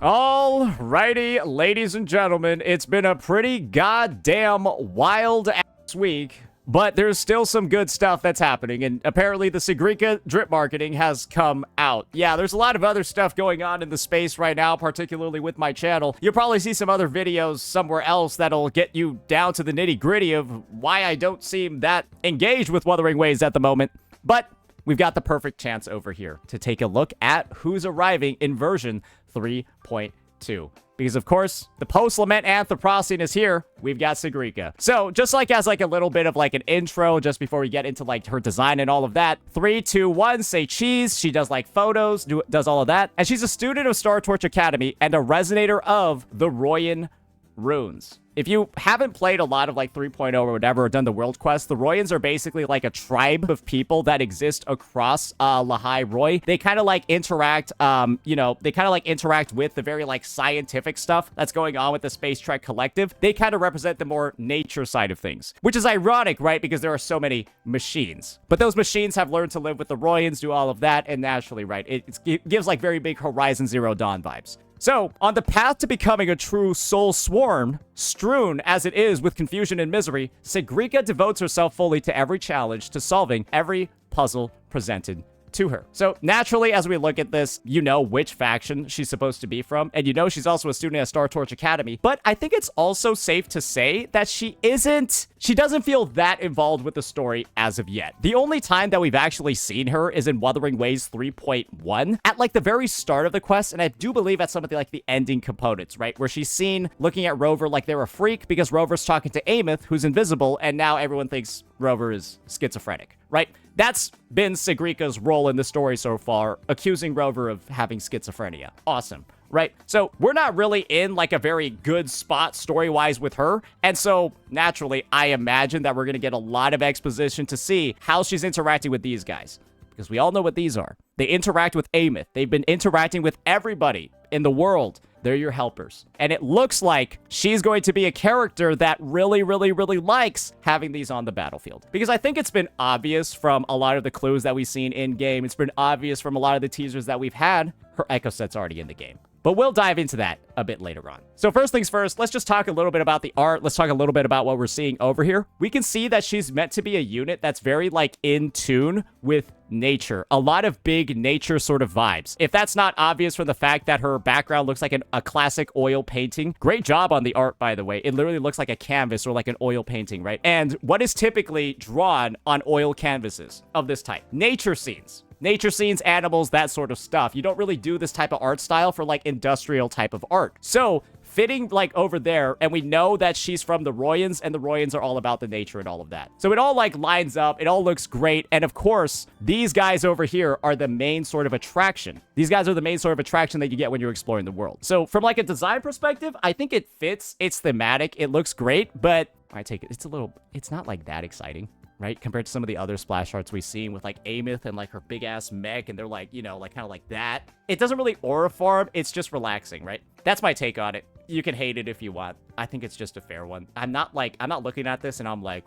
Alrighty, ladies and gentlemen, it's been a pretty goddamn wild ass week, but there's still some good stuff that's happening, and apparently the Sigrika drip marketing has come out. Yeah, there's a lot of other stuff going on in the space right now, particularly with my channel. You'll probably see some other videos somewhere else that'll get you down to the nitty-gritty of why I don't seem that engaged with Wuthering Waves at the moment, but we've got the perfect chance over here to take a look at who's arriving in version 3.2. Because, of course, the post-lament Anthropocene is here. We've got Sigrika. So, just like as like a little bit of like an intro, just before we get into like her design and all of that. 3, 2, 1, say cheese. She does like photos, does all of that. And she's a student of Star Torch Academy and a resonator of the Royan runes. If you haven't played a lot of like 3.0 or whatever, or done the world quest, the Royans are basically like a tribe of people that exist across Lahai Roy. They kind of like interact, they kind of like interact with the very like scientific stuff that's going on with the Space Trek Collective. They kind of represent the more nature side of things, which is ironic, right? Because there are so many machines. But those machines have learned to live with the Royans, do all of that, and naturally, right, it gives like very big Horizon Zero Dawn vibes. So, on the path to becoming a true soul swarm, strewn as it is with confusion and misery, Sigrika devotes herself fully to every challenge, to solving every puzzle presented to her. So, naturally, as we look at this, you know which faction she's supposed to be from, and you know she's also a student at Star Torch Academy, but I think it's also safe to say that she doesn't feel that involved with the story as of yet. The only time that we've actually seen her is in Wuthering Waves 3.1, at like the very start of the quest, and I do believe at some of the like the ending components, right, where she's seen looking at Rover like they're a freak because Rover's talking to Amith, who's invisible, and now everyone thinks Rover is schizophrenic, right? That's been Sigrika's role in the story so far, accusing Rover of having schizophrenia. Awesome, right? So we're not really in like a very good spot story-wise with her, and so naturally, I imagine that we're going to get a lot of exposition to see how she's interacting with these guys, because we all know what these are. They interact with Amith. They've been interacting with everybody in the world. They're your helpers. And it looks like she's going to be a character that really, really, really likes having these on the battlefield. Because I think it's been obvious from a lot of the clues that we've seen in-game. It's been obvious from a lot of the teasers that we've had. Her Echo Set's already in the game. But we'll dive into that a bit later on. So first things first, let's just talk a little bit about the art. Let's talk a little bit about what we're seeing over here. We can see that she's meant to be a unit that's very like in tune with nature. A lot of big nature sort of vibes. If that's not obvious from the fact that her background looks like a classic oil painting. Great job on the art, by the way. It literally looks like a canvas or like an oil painting, right? And what is typically drawn on oil canvases of this type? Nature scenes. Nature scenes, animals, that sort of stuff. You don't really do this type of art style for like industrial type of art. So fitting like over there, and we know that she's from the Royans, and the Royans are all about the nature and all of that. So it all like lines up, it all looks great, and of course, these guys over here are the main sort of attraction. These guys are the main sort of attraction that you get when you're exploring the world. So from like a design perspective, I think it fits, it's thematic, it looks great, but I take it, it's not like that exciting, right? Compared to some of the other splash arts we've seen with like Amith and like her big ass mech, and they're like, you know, like kind of like that. It doesn't really aura farm, it's just relaxing, right? That's my take on it. You can hate it if you want. I think it's just a fair one. I'm not looking at this and I'm like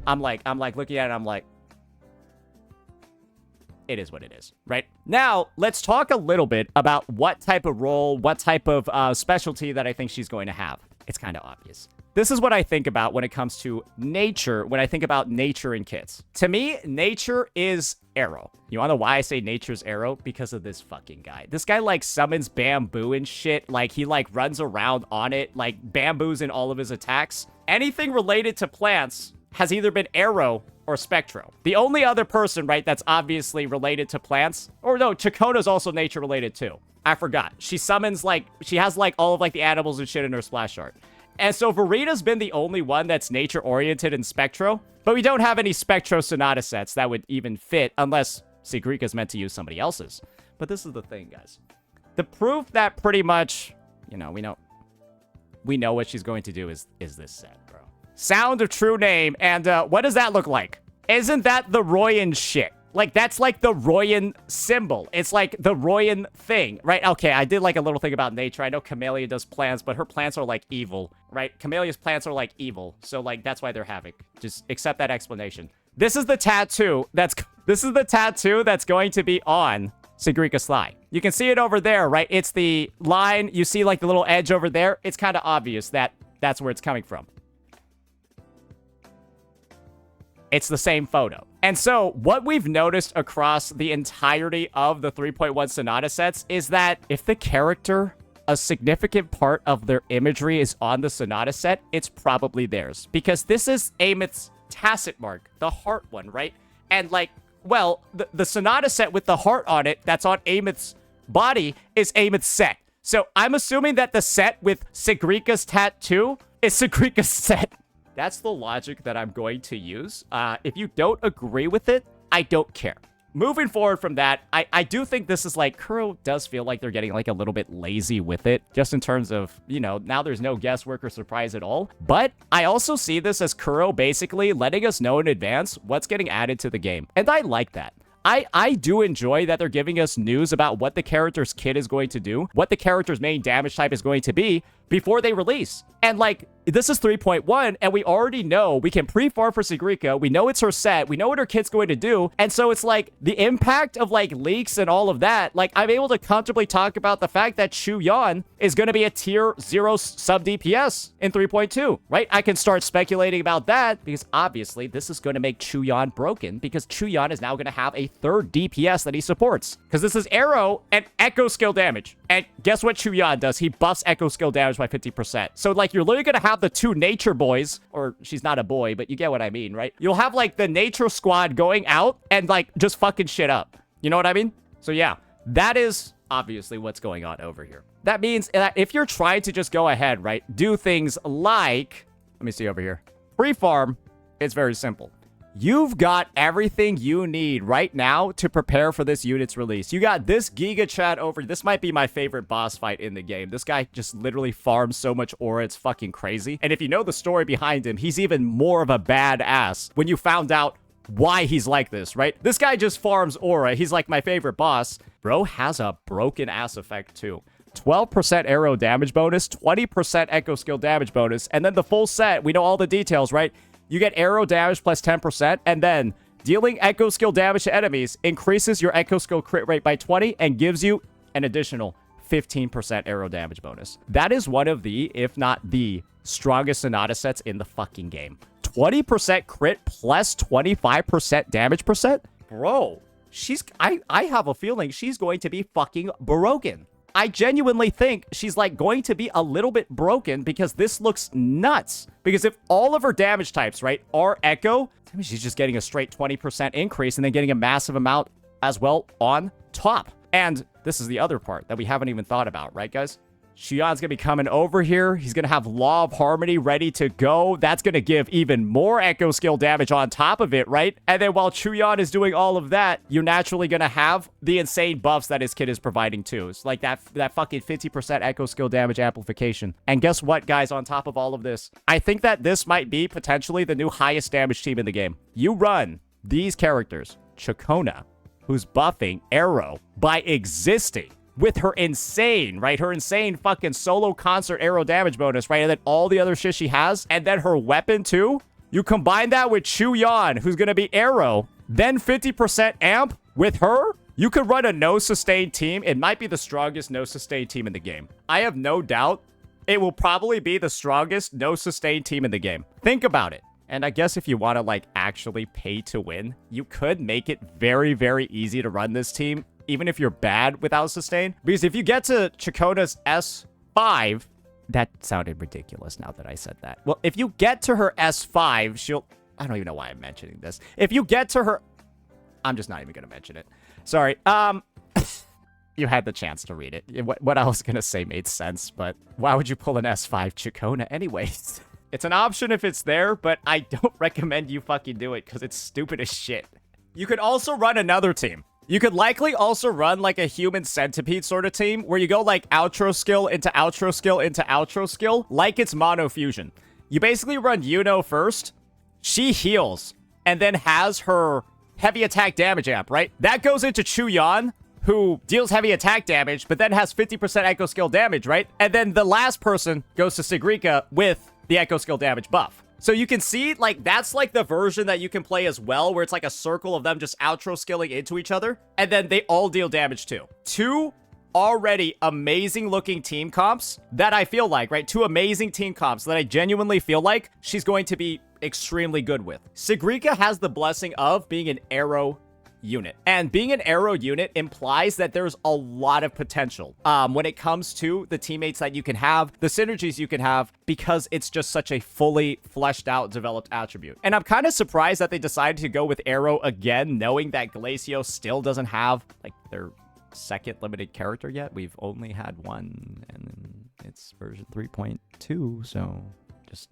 looking at it, I'm like, it is what it is, right? Now, let's talk a little bit about what type of role, what type of specialty that I think she's going to have. It's kind of obvious. This is what I think about when it comes to nature, when I think about nature in kits. To me, nature is Arrow. You wanna know why I say nature's Arrow? Because of this fucking guy. This guy, like, summons bamboo and shit. Like, he, like, runs around on it. Like, bamboos in all of his attacks. Anything related to plants has either been Arrow or Spectro. The only other person, right, that's obviously related to plants, or no, Chakona's also nature related too. I forgot. She summons, like, she has, like, all of, like, the animals and shit in her splash art. And so Verita's been the only one that's nature-oriented in Spectro, but we don't have any Spectro Sonata sets that would even fit unless Sigrika's meant to use somebody else's. But this is the thing, guys. The proof that pretty much, you know, we know what she's going to do is this set, bro. Sound of True Name, and what does that look like? Isn't that the Royan shit? Like, that's like the Royan symbol. It's like the Royan thing, right? Okay, I did like a little thing about nature. I know Camellia does plants, but her plants are like evil, right? Camellia's plants are like evil. So like, that's why they're havoc. Just accept that explanation. This is the tattoo that's going to be on Sigrika's thigh. You can see it over there, right? It's the line. You see like the little edge over there. It's kind of obvious that that's where it's coming from. It's the same photo. And so what we've noticed across the entirety of the 3.1 Sonata sets is that if the character, a significant part of their imagery is on the Sonata set, it's probably theirs. Because this is Ameth's tacit mark, the heart one, right? And like, well, the Sonata set with the heart on it that's on Ameth's body is Ameth's set. So I'm assuming that the set with Sigrika's tattoo is Sigrika's set. That's the logic that I'm going to use. If you don't agree with it, I don't care. Moving forward from that, I do think this is like, Kuro does feel like they're getting like a little bit lazy with it, just in terms of, you know, now there's no guesswork or surprise at all. But I also see this as Kuro basically letting us know in advance what's getting added to the game. And I like that. I do enjoy that they're giving us news about what the character's kit is going to do, what the character's main damage type is going to be before they release. And like, this is 3.1, and we already know we can pre-farm for Sigrika. We know it's her set. We know what her kit's going to do. And so it's like the impact of like leaks and all of that. Like, I'm able to comfortably talk about the fact that Chu Yan is going to be a tier 0 sub DPS in 3.2, right? I can start speculating about that because obviously this is going to make Chu Yan broken because Chu Yan is now going to have a third DPS that he supports because this is arrow and echo skill damage. And guess what Chu Yan does? He buffs echo skill damage by 50%. So like, you're literally going to have the two nature boys, or she's not a boy, but you get what I mean, right? You'll have like the nature squad going out and like just fucking shit up. You know what I mean? So yeah, that is obviously what's going on over here. That means that if you're trying to just go ahead, right, do things like, let me see over here, free farm, it's very simple. You've got everything you need right now to prepare for this unit's release. You got this Giga Chat over. This might be my favorite boss fight in the game. This guy just literally farms so much aura. It's fucking crazy. And if you know the story behind him, he's even more of a badass when you found out why he's like this, right? This guy just farms aura. He's like my favorite boss. Bro has a broken ass effect too. 12% arrow damage bonus, 20% echo skill damage bonus, and then the full set, we know all the details, right? You get arrow damage plus 10%, and then dealing echo skill damage to enemies increases your echo skill crit rate by 20 and gives you an additional 15% arrow damage bonus. That is one of the, if not the strongest Sonata sets in the fucking game. 20% crit plus 25% damage percent? Bro, I have a feeling she's going to be fucking broken. I genuinely think she's like going to be a little bit broken because this looks nuts. Because if all of her damage types, right, are echo, I mean, she's just getting a straight 20% increase and then getting a massive amount as well on top. And this is the other part that we haven't even thought about, right, guys? Xian's going to be coming over here. He's going to have Law of Harmony ready to go. That's going to give even more echo skill damage on top of it, right? And then while Chuyan is doing all of that, you're naturally going to have the insane buffs that his kit is providing too. It's like that fucking 50% echo skill damage amplification. And guess what, guys, on top of all of this? I think that this might be potentially the new highest damage team in the game. You run these characters, Chakona, who's buffing Arrow by existing with her insane, right? Her insane fucking solo concert arrow damage bonus, right? And then all the other shit she has, and then her weapon too. You combine that with Chu Yan, who's gonna be arrow, then 50% amp with her. You could run a no sustain team. It might be the strongest no sustain team in the game. I have no doubt it will probably be the strongest no sustain team in the game. Think about it. And I guess if you want to like actually pay to win, you could make it very, very easy to run this team, even if you're bad without sustain. Because if you get to Chakona's S5, that sounded ridiculous now that I said that. Well, if you get to her S5, she'll... I don't even know why I'm mentioning this. If you get to her... I'm just not even going to mention it. Sorry. You had the chance to read it. What I was going to say made sense, but why would you pull an S5 Chakona anyways? It's an option if it's there, but I don't recommend you fucking do it because it's stupid as shit. You could also run another team. You could likely also run like a human centipede sort of team where you go like outro skill into outro skill into outro skill like it's mono fusion. You basically run Yuno first. She heals and then has her heavy attack damage amp, right? That goes into Chu Yan, who deals heavy attack damage, but then has 50% echo skill damage, right? And then the last person goes to Sigrika with the echo skill damage buff. So you can see, like, that's like the version that you can play as well, where it's like a circle of them just outro skilling into each other, and then they all deal damage too. Two already amazing looking team comps that I feel like, right? Two amazing team comps that I genuinely feel like she's going to be extremely good with. Sigrika has the blessing of being an arrow unit, and being an arrow unit implies that there's a lot of potential when it comes to the teammates that you can have, the synergies you can have, because it's just such a fully fleshed out, developed attribute. And I'm kind of surprised that they decided to go with arrow again, knowing that Glacio still doesn't have like their second limited character yet. We've only had one, and it's version 3.2, so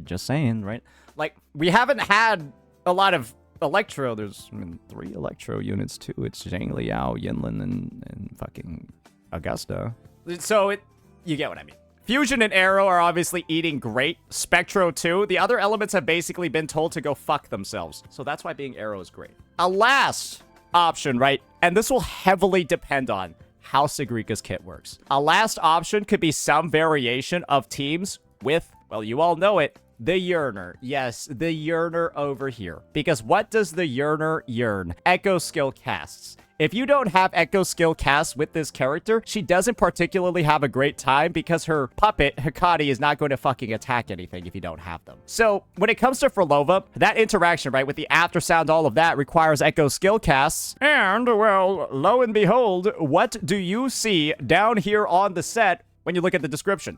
just saying, right? Like, we haven't had a lot of Electro. There's 3 Electro units too. It's Zhang Liao, Yinlin, and fucking Augusta. So you get what I mean. Fusion and Arrow are obviously eating great. Spectro too. The other elements have basically been told to go fuck themselves. So that's why being Arrow is great. A last option, right? And this will heavily depend on how Sigrika's kit works. A last option could be some variation of teams with, well, you all know it, the Yearner. Yes, the Yearner over here. Because what does the Yearner yearn? Echo skill casts. If you don't have Echo skill casts with this character, she doesn't particularly have a great time because her puppet, Hikari, is not going to fucking attack anything if you don't have them. So when it comes to Frolova, that interaction, right, with the after sound, all of that requires Echo skill casts. And, well, lo and behold, what do you see down here on the set when you look at the description?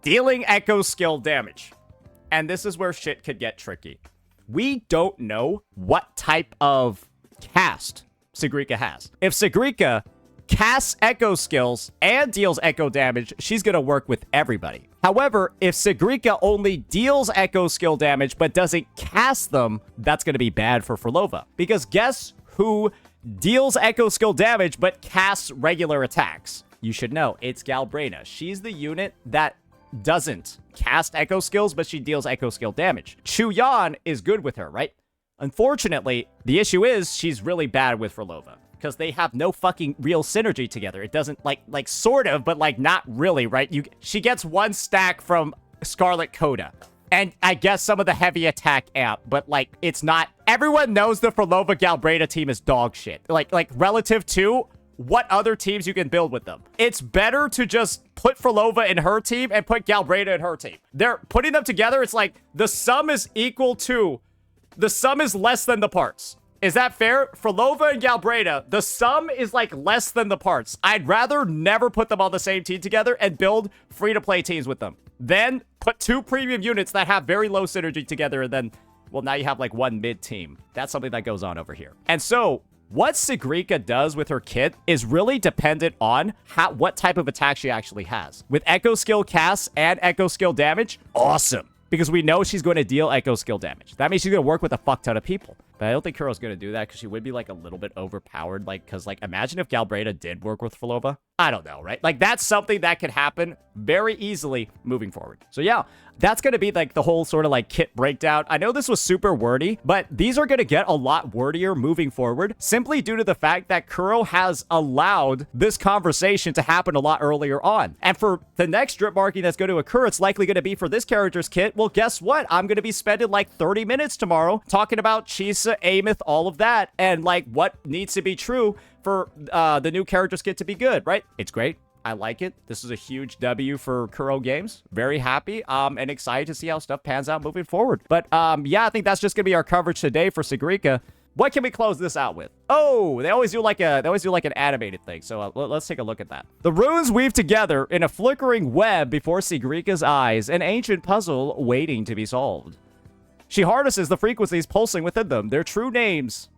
Dealing Echo skill damage. And this is where shit could get tricky. We don't know what type of cast Sigrika has. If Sigrika casts echo skills and deals echo damage, she's going to work with everybody. However, if Sigrika only deals echo skill damage but doesn't cast them, that's going to be bad for Frolova. Because guess who deals echo skill damage but casts regular attacks? You should know, it's Galbrina. She's the unit that doesn't cast echo skills, but she deals echo skill damage. Chuyan is good with her, right? Unfortunately, the issue is she's really bad with Frolova because they have no fucking real synergy together. It doesn't like sort of, but like not really, right? She gets 1 stack from Scarlet Coda. And I guess some of the heavy attack amp, but like it's not. Everyone knows the Frolova Galbrina team is dog shit. Like relative to what other teams you can build with them. It's better to just put Frolova in her team and put Galbrina in her team. They're putting them together. It's like the sum is equal to, the sum is less than the parts. Is that fair? Frolova and Galbrina, the sum is like less than the parts. I'd rather never put them on the same team together and build free-to-play teams with them. Then put 2 premium units that have very low synergy together, and then, well, now you have like 1 mid team. That's something that goes on over here. And so what Sigrika does with her kit is really dependent on what type of attack she actually has. With Echo skill casts and Echo skill damage, awesome. Because we know she's going to deal Echo skill damage. That means she's going to work with a fuck ton of people. But I don't think Kuro's going to do that because she would be like a little bit overpowered. Like, because like imagine if Galbrina did work with Frolova. I don't know, right? Like that's something that could happen very easily moving forward. So yeah, that's going to be like the whole sort of like kit breakdown. I know this was super wordy, but these are going to get a lot wordier moving forward simply due to the fact that Kuro has allowed this conversation to happen a lot earlier on. And for the next drip marking that's going to occur, it's likely going to be for this character's kit. Well, guess what? I'm going to be spending like 30 minutes tomorrow talking about Chisa, Amith, all of that, and like what needs to be true for the new character's kit to be good, right? It's great. I like it. This is a huge W for Kuro Games. Very happy and excited to see how stuff pans out moving forward. But yeah, I think that's just gonna be our coverage today for Sigrika. What can we close this out with? Oh, they always do like an animated thing. So let's take a look at that. The runes weave together in a flickering web before Sigrika's eyes, an ancient puzzle waiting to be solved. She harnesses the frequencies pulsing within them, their true names.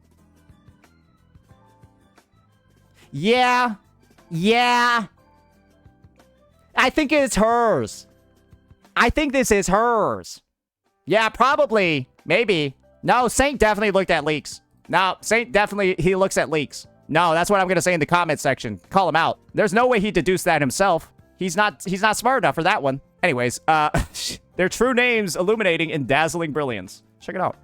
Yeah. I think it's hers. I think this is hers. Yeah, probably. Maybe. No, Saint definitely looked at leaks. No, Saint definitely, he looks at leaks. No, that's what I'm going to say in the comment section. Call him out. There's no way he deduced that himself. He's not smart enough for that one. Anyways, their true names illuminating in dazzling brilliance. Check it out.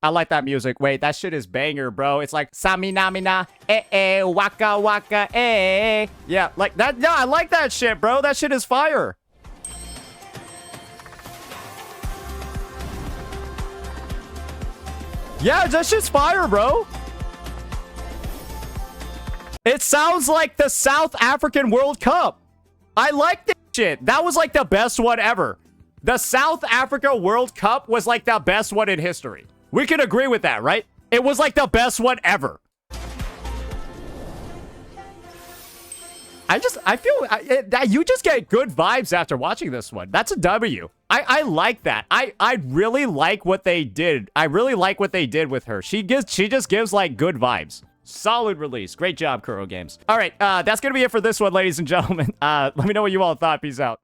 I like that music. Wait, that shit is banger, bro. It's like Saminamina, waka waka, Yeah, like that. Yeah, I like that shit, bro. That shit is fire. Yeah, that shit's fire, bro. It sounds like the South African World Cup. I like this shit. That was like the best one ever. The South Africa World Cup was like the best one in history. We can agree with that, right? It was like the best one ever. I feel you just get good vibes after watching this one. That's a W. I like that. I really like what they did. I really like what they did with her. She just gives like good vibes. Solid release. Great job, Kuro Games. All right, that's gonna be it for this one, ladies and gentlemen. Let me know what you all thought. Peace out.